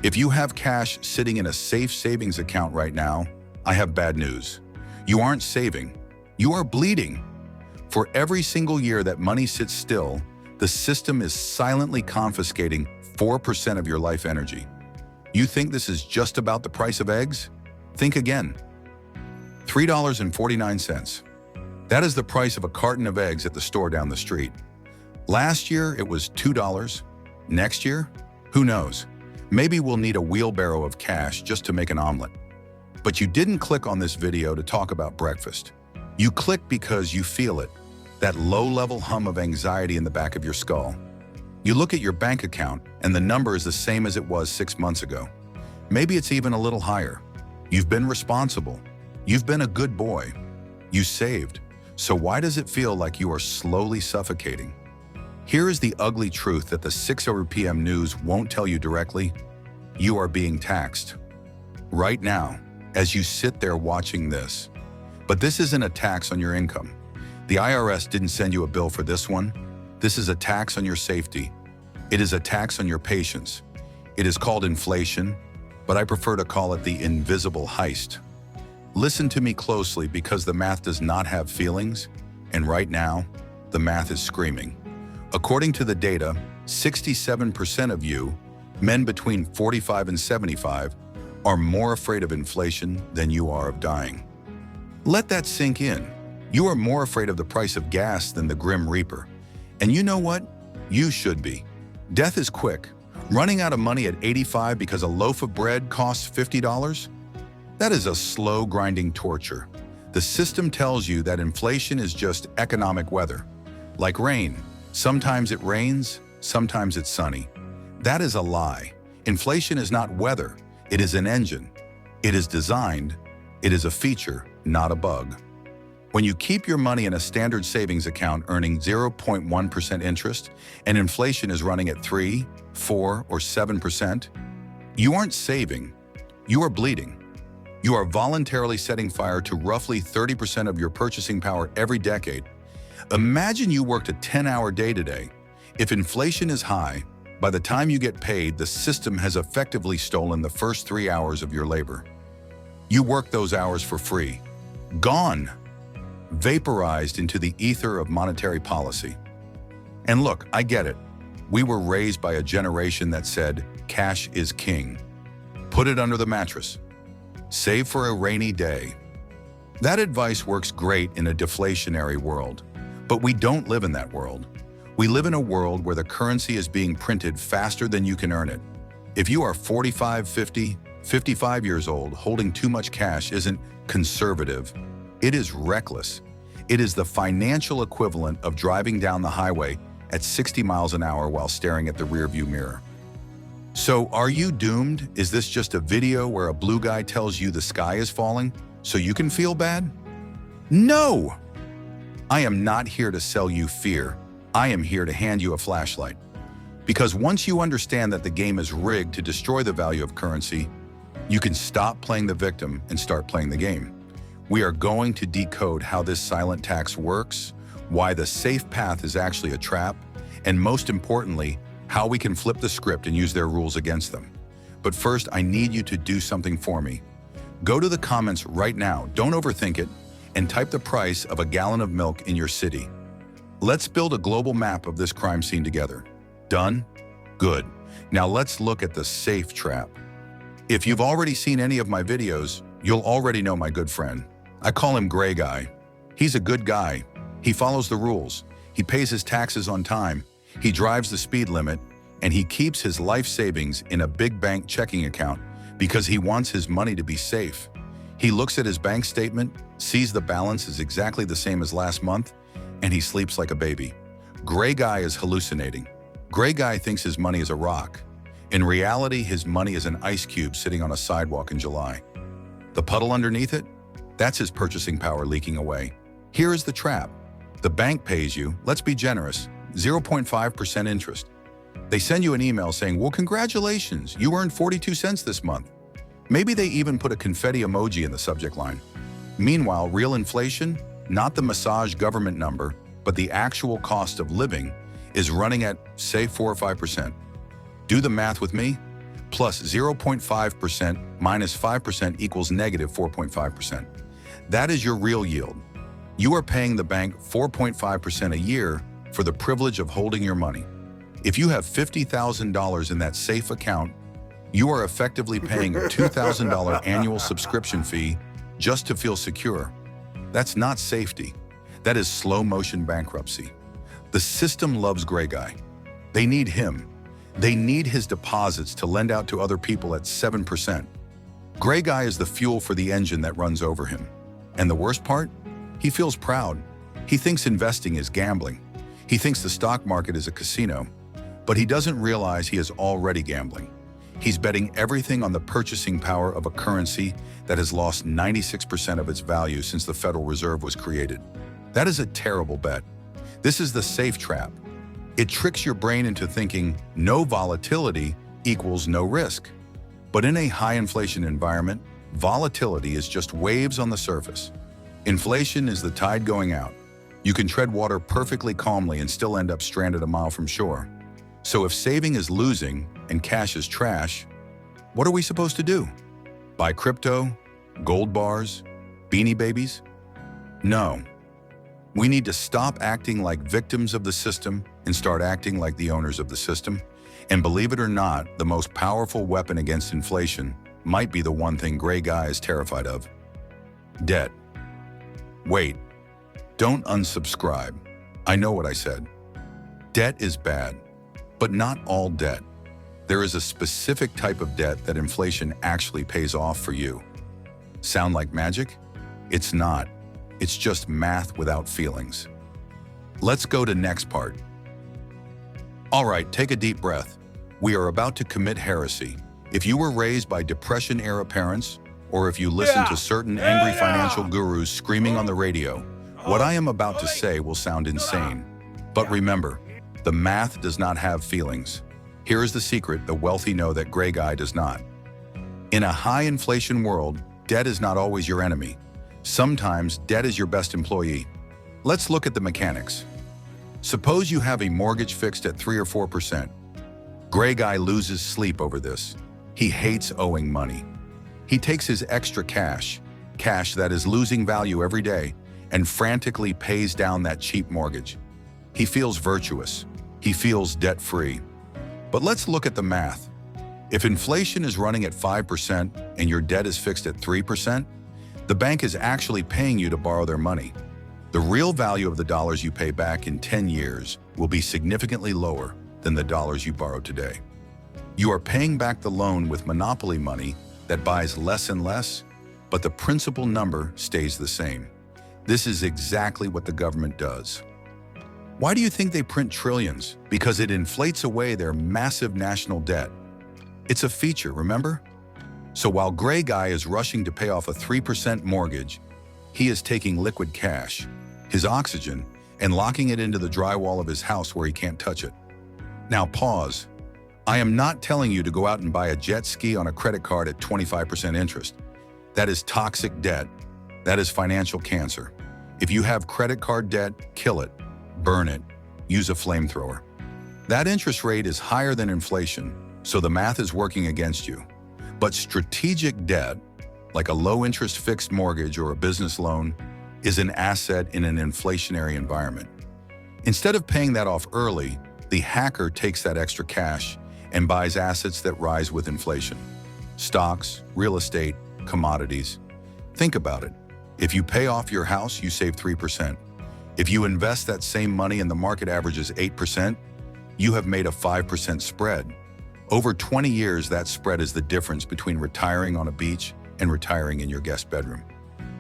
If you have cash sitting in a safe savings account right now, I have bad news. You aren't saving, you are bleeding. For every single year that money sits still, the system is silently confiscating 4% of your life energy. You think this is just about the price of eggs? Think again. $3.49. That is the price of a carton of eggs at the store down the street. Last year, it was $2. Next year? Who knows? Maybe we'll need a wheelbarrow of cash just to make an omelet. But you didn't click on this video to talk about breakfast. You clicked because you feel it, that low-level hum of anxiety in the back of your skull. You look at your bank account and the number is the same as it was 6 months ago. Maybe it's even a little higher. You've been responsible. You've been a good boy. You saved. So why does it feel like you are slowly suffocating? Here is the ugly truth that the 6:00 p.m. news won't tell you directly. You are being taxed. Right now, as you sit there watching this. But this isn't a tax on your income. The IRS didn't send you a bill for this one. This is a tax on your safety. It is a tax on your patience. It is called inflation, but I prefer to call it the invisible heist. Listen to me closely because the math does not have feelings, and right now, the math is screaming. According to the data, 67% of you, men between 45 and 75, are more afraid of inflation than you are of dying. Let that sink in. You are more afraid of the price of gas than the Grim Reaper. And you know what? You should be. Death is quick. Running out of money at 85 because a loaf of bread costs $50? That is a slow, grinding torture. The system tells you that inflation is just economic weather. Like rain. Sometimes it rains, sometimes it's sunny. That is a lie. Inflation is not weather. It is an engine. It is designed. It is a feature, not a bug. When you keep your money in a standard savings account earning 0.1% interest and inflation is running at 3, 4, or 7%, you aren't saving. You are bleeding. You are voluntarily setting fire to roughly 30% of your purchasing power every decade. Imagine you worked a 10-hour day today. If inflation is high, by the time you get paid, the system has effectively stolen the first 3 hours of your labor. You work those hours for free. Gone. Vaporized into the ether of monetary policy. And look, I get it. We were raised by a generation that said, cash is king. Put it under the mattress. Save for a rainy day. That advice works great in a deflationary world. But we don't live in that world. We live in a world where the currency is being printed faster than you can earn it. If you are 45, 50, 55 years old, holding too much cash isn't conservative. It is reckless. It is the financial equivalent of driving down the highway at 60 miles an hour while staring at the rearview mirror. So are you doomed? Is this just a video where a blue guy tells you the sky is falling so you can feel bad? No! I am not here to sell you fear. I am here to hand you a flashlight. Because once you understand that the game is rigged to destroy the value of currency, you can stop playing the victim and start playing the game. We are going to decode how this silent tax works, why the safe path is actually a trap, and most importantly, how we can flip the script and use their rules against them. But first, I need you to do something for me. Go to the comments right now, don't overthink it, and type the price of a gallon of milk in your city. Let's build a global map of this crime scene together. Done? Good. Now let's look at the safe trap. If you've already seen any of my videos, you'll already know my good friend. I call him Gray Guy. He's a good guy. He follows the rules. He pays his taxes on time. He drives the speed limit, and he keeps his life savings in a big bank checking account because he wants his money to be safe. He looks at his bank statement, sees the balance is exactly the same as last month, and he sleeps like a baby. Gray Guy is hallucinating. Gray Guy thinks his money is a rock. In reality, his money is an ice cube sitting on a sidewalk in July. The puddle underneath it? That's his purchasing power leaking away. Here is the trap. The bank pays you, let's be generous, 0.5% interest. They send you an email saying, well, congratulations, you earned 42 cents this month. Maybe they even put a confetti emoji in the subject line. Meanwhile, real inflation, not the massage government number, but the actual cost of living, is running at, say, 4 or 5%. Do the math with me. plus 0.5% minus 5% equals negative 4.5%. That is your real yield. You are paying the bank 4.5% a year for the privilege of holding your money. If you have $50,000 in that safe account, you are effectively paying a $2,000 annual subscription fee just to feel secure. That's not safety. That is slow-motion bankruptcy. The system loves Gray Guy. They need him. They need his deposits to lend out to other people at 7%. Gray Guy is the fuel for the engine that runs over him. And the worst part? He feels proud. He thinks investing is gambling. He thinks the stock market is a casino. But he doesn't realize he is already gambling. He's betting everything on the purchasing power of a currency that has lost 96% of its value since the Federal Reserve was created. That is a terrible bet. This is the safe trap. It tricks your brain into thinking no volatility equals no risk. But in a high inflation environment, volatility is just waves on the surface. Inflation is the tide going out. You can tread water perfectly calmly and still end up stranded a mile from shore. So if saving is losing and cash is trash, what are we supposed to do? Buy crypto, gold bars, beanie babies? No. We need to stop acting like victims of the system and start acting like the owners of the system. And believe it or not, the most powerful weapon against inflation might be the one thing Gray Guy is terrified of: debt. Wait, don't unsubscribe. I know what I said. Debt is bad, but not all debt. There is a specific type of debt that inflation actually pays off for you. Sound like magic? It's not. It's just math without feelings. Let's go to next part. All right, take a deep breath. We are about to commit heresy. If you were raised by Depression-era parents, or if you listen to certain angry financial gurus screaming on the radio, what I am about to say will sound insane. But remember, the math does not have feelings. Here is the secret the wealthy know that Gray Guy does not. In a high inflation world, debt is not always your enemy. Sometimes debt is your best employee. Let's look at the mechanics. Suppose you have a mortgage fixed at 3 or 4%. Gray Guy loses sleep over this. He hates owing money. He takes his extra cash that is losing value every day, and frantically pays down that cheap mortgage. He feels virtuous. He feels debt-free. But let's look at the math. If inflation is running at 5% and your debt is fixed at 3%, the bank is actually paying you to borrow their money. The real value of the dollars you pay back in 10 years will be significantly lower than the dollars you borrow today. You are paying back the loan with monopoly money that buys less and less, but the principal number stays the same. This is exactly what the government does. Why do you think they print trillions? Because it inflates away their massive national debt. It's a feature, remember? So while Gray Guy is rushing to pay off a 3% mortgage, he is taking liquid cash, his oxygen, and locking it into the drywall of his house where he can't touch it. Now pause. I am not telling you to go out and buy a jet ski on a credit card at 25% interest. That is toxic debt. That is financial cancer. If you have credit card debt, kill it, burn it, use a flamethrower. That interest rate is higher than inflation, so the math is working against you. But strategic debt, like a low-interest fixed mortgage or a business loan, is an asset in an inflationary environment. Instead of paying that off early, the hacker takes that extra cash and buys assets that rise with inflation. Stocks, real estate, commodities. Think about it. If you pay off your house, you save 3%. If you invest that same money and the market averages 8%, you have made a 5% spread. Over 20 years, that spread is the difference between retiring on a beach and retiring in your guest bedroom.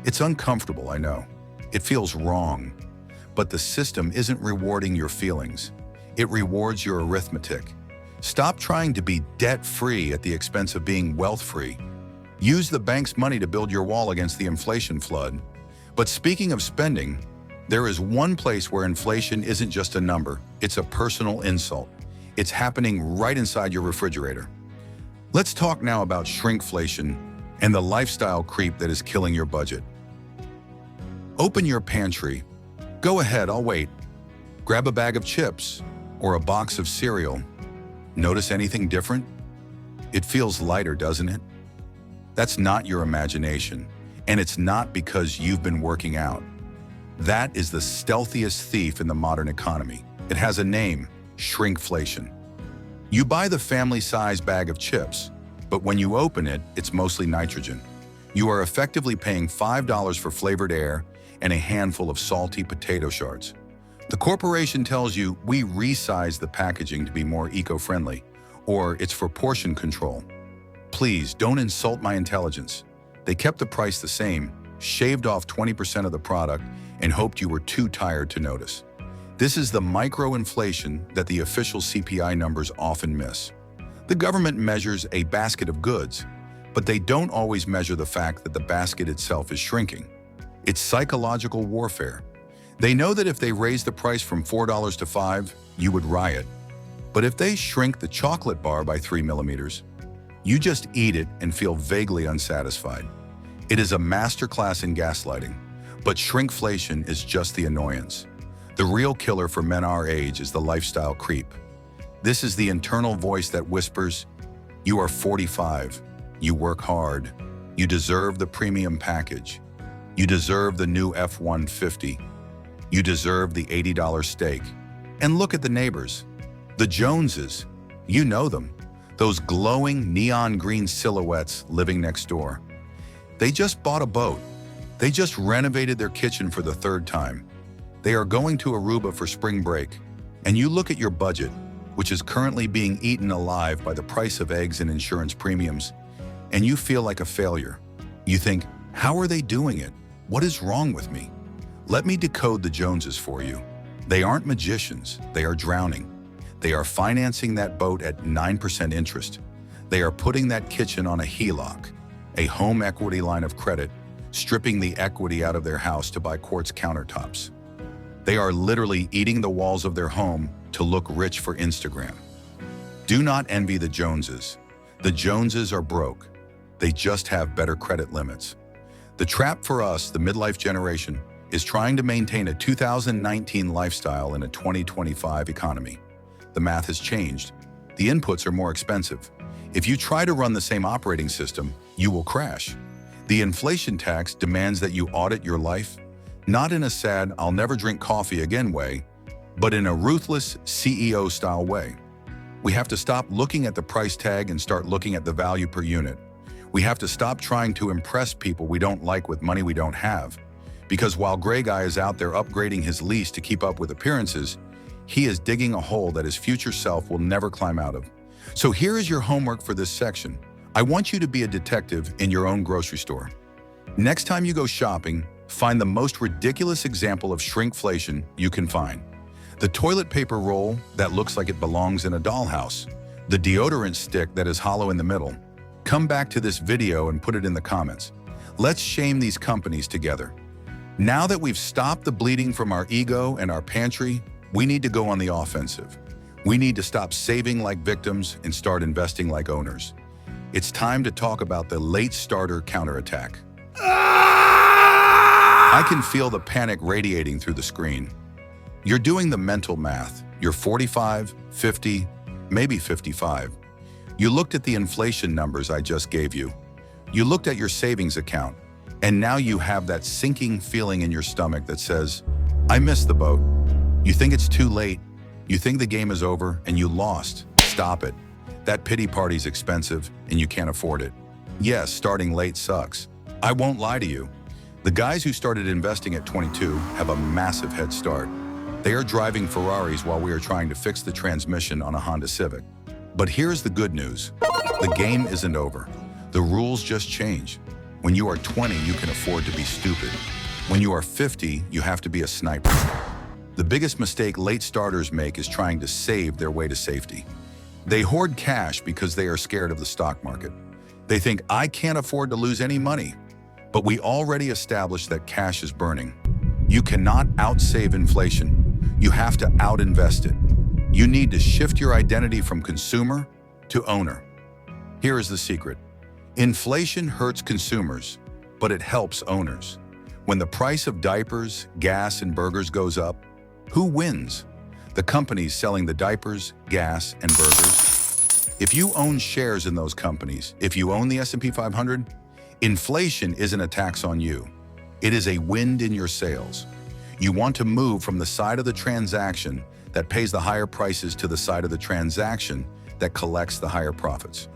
It's uncomfortable, I know. It feels wrong. But the system isn't rewarding your feelings. It rewards your arithmetic. Stop trying to be debt-free at the expense of being wealth-free. Use the bank's money to build your wall against the inflation flood. But speaking of spending, there is one place where inflation isn't just a number, it's a personal insult. It's happening right inside your refrigerator. Let's talk now about shrinkflation and the lifestyle creep that is killing your budget. Open your pantry. Go ahead, I'll wait. Grab a bag of chips or a box of cereal. Notice anything different? It feels lighter, doesn't it? That's not your imagination, and it's not because you've been working out. That is the stealthiest thief in the modern economy. It has a name: shrinkflation. You buy the family-size bag of chips, but when you open it, it's mostly nitrogen. You are effectively paying $5 for flavored air and a handful of salty potato shards. The corporation tells you we resize the packaging to be more eco-friendly, or it's for portion control. Please don't insult my intelligence. They kept the price the same, shaved off 20% of the product, and hoped you were too tired to notice. This is the micro-inflation that the official CPI numbers often miss. The government measures a basket of goods, but they don't always measure the fact that the basket itself is shrinking. It's psychological warfare. They know that if they raise the price from $4 to $5, you would riot. But if they shrink the chocolate bar by 3 millimeters, you just eat it and feel vaguely unsatisfied. It is a masterclass in gaslighting, but shrinkflation is just the annoyance. The real killer for men our age is the lifestyle creep. This is the internal voice that whispers, "You are 45, you work hard, you deserve the premium package, you deserve the new F-150, you deserve the $80 steak." And look at the neighbors. The Joneses, you know them, those glowing neon green silhouettes living next door. They just bought a boat. They just renovated their kitchen for the 3rd time. They are going to Aruba for spring break. And you look at your budget, which is currently being eaten alive by the price of eggs and insurance premiums, and you feel like a failure. You think, how are they doing it? What is wrong with me? Let me decode the Joneses for you. They aren't magicians, they are drowning. They are financing that boat at 9% interest. They are putting that kitchen on a HELOC, a home equity line of credit, stripping the equity out of their house to buy quartz countertops. They are literally eating the walls of their home to look rich for Instagram. Do not envy the Joneses. The Joneses are broke. They just have better credit limits. The trap for us, the midlife generation, is trying to maintain a 2019 lifestyle in a 2025 economy. The math has changed. The inputs are more expensive. If you try to run the same operating system, you will crash. The inflation tax demands that you audit your life, not in a sad, "I'll never drink coffee again" way, but in a ruthless CEO-style way. We have to stop looking at the price tag and start looking at the value per unit. We have to stop trying to impress people we don't like with money we don't have. Because while Gray Guy is out there upgrading his lease to keep up with appearances, he is digging a hole that his future self will never climb out of. So here is your homework for this section. I want you to be a detective in your own grocery store. Next time you go shopping, find the most ridiculous example of shrinkflation you can find. The toilet paper roll that looks like it belongs in a dollhouse. The deodorant stick that is hollow in the middle. Come back to this video and put it in the comments. Let's shame these companies together. Now that we've stopped the bleeding from our ego and our pantry, we need to go on the offensive. We need to stop saving like victims and start investing like owners. It's time to talk about the late starter counterattack. I can feel the panic radiating through the screen. You're doing the mental math. You're 45, 50, maybe 55. You looked at the inflation numbers I just gave you. You looked at your savings account, and now you have that sinking feeling in your stomach that says, "I missed the boat." You think it's too late. You think the game is over and you lost. Stop it. That pity party's expensive and you can't afford it. Yes, starting late sucks. I won't lie to you. The guys who started investing at 22 have a massive head start. They are driving Ferraris while we are trying to fix the transmission on a Honda Civic. But here's the good news. The game isn't over. The rules just change. When you are 20, you can afford to be stupid. When you are 50, you have to be a sniper. The biggest mistake late starters make is trying to save their way to safety. They hoard cash because they are scared of the stock market. They think, "I can't afford to lose any money." But we already established that cash is burning. You cannot outsave inflation. You have to outinvest it. You need to shift your identity from consumer to owner. Here is the secret. Inflation hurts consumers, but it helps owners. When the price of diapers, gas, and burgers goes up, who wins? The companies selling the diapers, gas, and burgers? If you own shares in those companies, if you own the S&P 500, inflation isn't a tax on you. It is a wind in your sails. You want to move from the side of the transaction that pays the higher prices to the side of the transaction that collects the higher profits.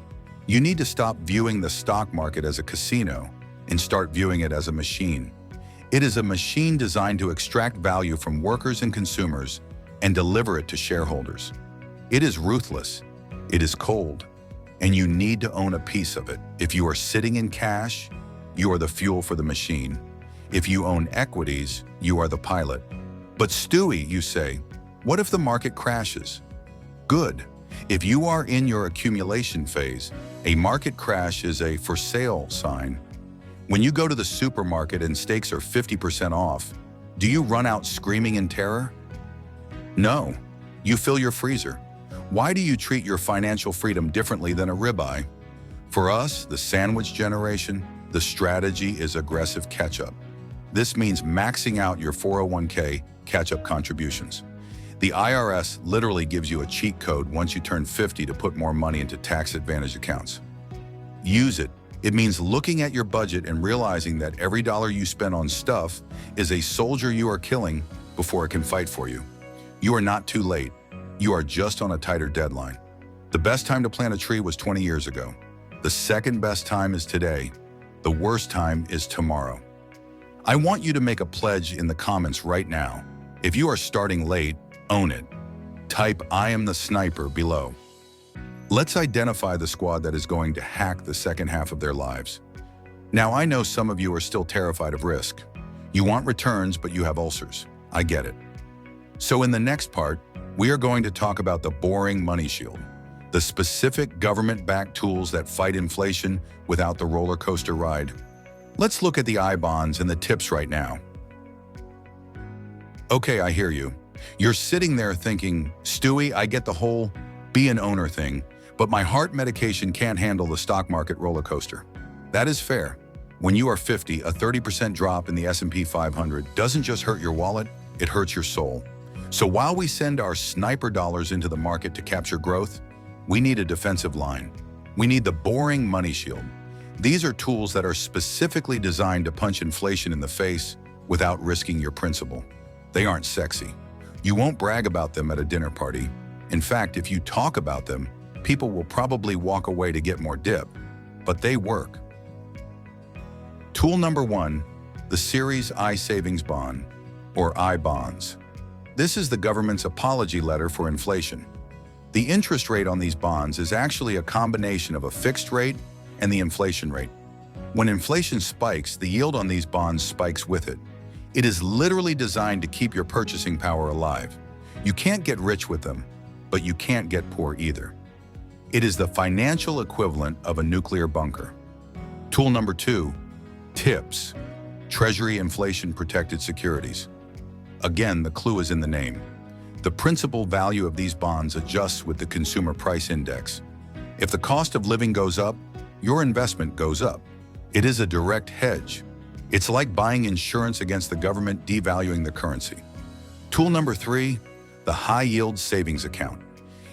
You need to stop viewing the stock market as a casino and start viewing it as a machine. It is a machine designed to extract value from workers and consumers and deliver it to shareholders. It is ruthless, it is cold, and you need to own a piece of it. If you are sitting in cash, you are the fuel for the machine. If you own equities, you are the pilot. But Stewie, you say, what if the market crashes? Good. If you are in your accumulation phase, a market crash is a for sale sign. When you go to the supermarket and steaks are 50% off, do you run out screaming in terror? No, you fill your freezer. Why do you treat your financial freedom differently than a ribeye? For us, the sandwich generation, the strategy is aggressive catch-up. This means maxing out your 401k catch-up contributions. The IRS literally gives you a cheat code once you turn 50 to put more money into tax-advantaged accounts. Use it. It means looking at your budget and realizing that every dollar you spend on stuff is a soldier you are killing before it can fight for you. You are not too late. You are just on a tighter deadline. The best time to plant a tree was 20 years ago. The second best time is today. The worst time is tomorrow. I want you to make a pledge in the comments right now. If you are starting late, own it. Type "I am the sniper" below. Let's identify the squad that is going to hack the second half of their lives. Now, I know some of you are still terrified of risk. You want returns, but you have ulcers. I get it. So in the next part, we are going to talk about the boring money shield, the specific government-backed tools that fight inflation without the roller coaster ride. Let's look at the I-bonds and the tips right now. Okay, I hear you. You're sitting there thinking, Stewie, I get the whole be an owner thing, but my heart medication can't handle the stock market roller coaster. That is fair. When you are 50, a 30% drop in the S&P 500 doesn't just hurt your wallet, it hurts your soul. So while we send our sniper dollars into the market to capture growth, we need a defensive line. We need the boring money shield. These are tools that are specifically designed to punch inflation in the face without risking your principal. They aren't sexy. You won't brag about them at a dinner party. In fact, if you talk about them, people will probably walk away to get more dip, but they work. Tool number 1, the Series I Savings Bond, or I-bonds. This is the government's apology letter for inflation. The interest rate on these bonds is actually a combination of a fixed rate and the inflation rate. When inflation spikes, the yield on these bonds spikes with it. It is literally designed to keep your purchasing power alive. You can't get rich with them, but you can't get poor either. It is the financial equivalent of a nuclear bunker. Tool number 2, TIPS, Treasury Inflation Protected Securities. Again, the clue is in the name. The principal value of these bonds adjusts with the Consumer Price Index. If the cost of living goes up, your investment goes up. It is a direct hedge. It's like buying insurance against the government devaluing the currency. Tool number 3, the High Yield Savings Account.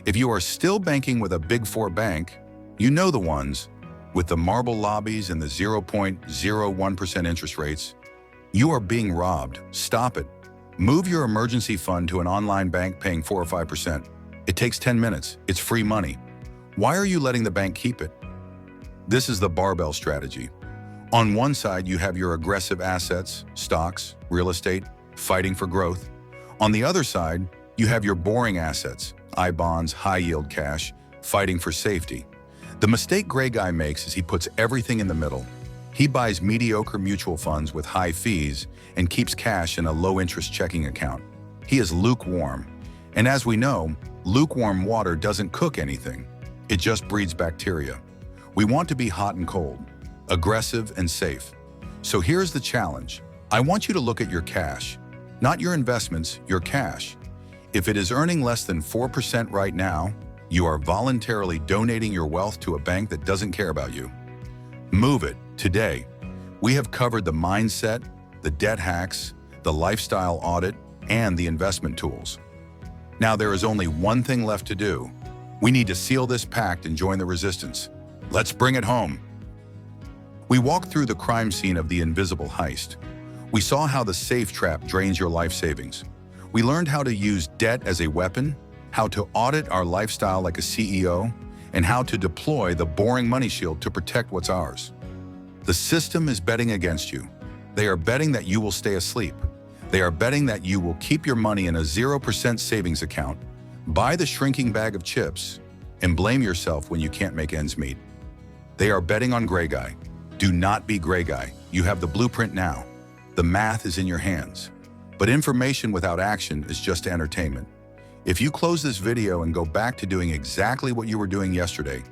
If you are still banking with a Big Four bank, you know the ones, with the marble lobbies and the 0.01% interest rates, you are being robbed. Stop it. Move your emergency fund to an online bank paying 4 or 5%. It takes 10 minutes. It's free money. Why are you letting the bank keep it? This is the barbell strategy. On one side, you have your aggressive assets, stocks, real estate, fighting for growth. On the other side, you have your boring assets, I-bonds, high-yield cash, fighting for safety. The mistake Gray Guy makes is he puts everything in the middle. He buys mediocre mutual funds with high fees and keeps cash in a low-interest checking account. He is lukewarm. And as we know, lukewarm water doesn't cook anything. It just breeds bacteria. We want to be hot and cold, aggressive and safe. So here's the challenge. I want you to look at your cash, not your investments, your cash. If it is earning less than 4% right now, you are voluntarily donating your wealth to a bank that doesn't care about you. Move it today. We have covered the mindset, the debt hacks, the lifestyle audit, and the investment tools. Now there is only one thing left to do. We need to seal this pact and join the resistance. Let's bring it home. We walked through the crime scene of the invisible heist. We saw how the safe trap drains your life savings. We learned how to use debt as a weapon, how to audit our lifestyle like a CEO, and how to deploy the boring money shield to protect what's ours. The system is betting against you. They are betting that you will stay asleep. They are betting that you will keep your money in a 0% savings account, buy the shrinking bag of chips, and blame yourself when you can't make ends meet. They are betting on gray guy. Do not be gray guy. You have the blueprint now. The math is in your hands. But information without action is just entertainment. If you close this video and go back to doing exactly what you were doing yesterday,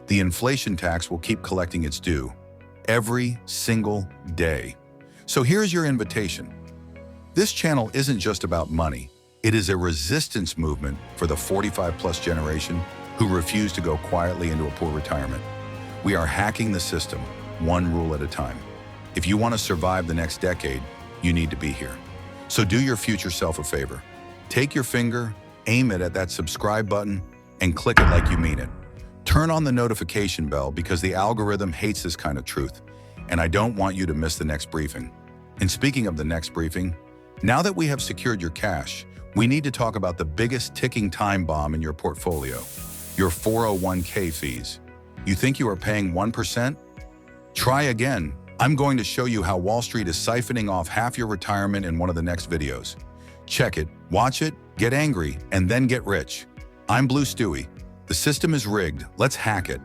the inflation tax will keep collecting its due every single day. So here's your invitation. This channel isn't just about money. It is a resistance movement for the 45-plus generation who refuse to go quietly into a poor retirement. We are hacking the system, one rule at a time. If you want to survive the next decade, you need to be here. So do your future self a favor. Take your finger, aim it at that subscribe button, and click it like you mean it. Turn on the notification bell because the algorithm hates this kind of truth, and I don't want you to miss the next briefing. And speaking of the next briefing, now that we have secured your cash, we need to talk about the biggest ticking time bomb in your portfolio, your 401k fees. You think you are paying 1%? Try again. I'm going to show you how Wall Street is siphoning off half your retirement in one of the next videos. Check it, watch it, get angry, and then get rich. I'm Stewie. The system is rigged. Let's hack it.